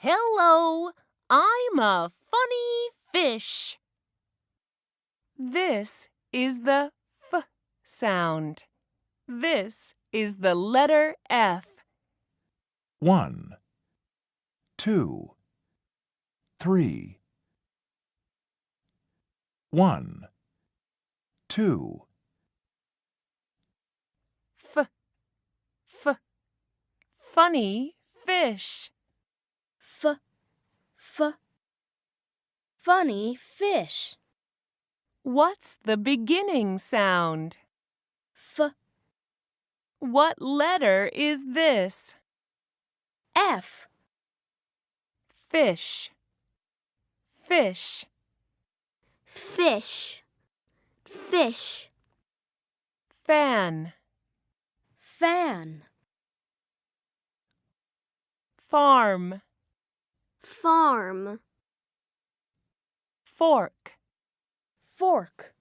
Hello, I'm a funny fish. This is the F sound. This is the letter F. 1, 2, 3. 1, 2. F, F, funny fish. Funny fish. What's the beginning sound? F, What letter is this? F, Fish, fish. fish, fish, Fan, fan, farm, farm, fork. fork.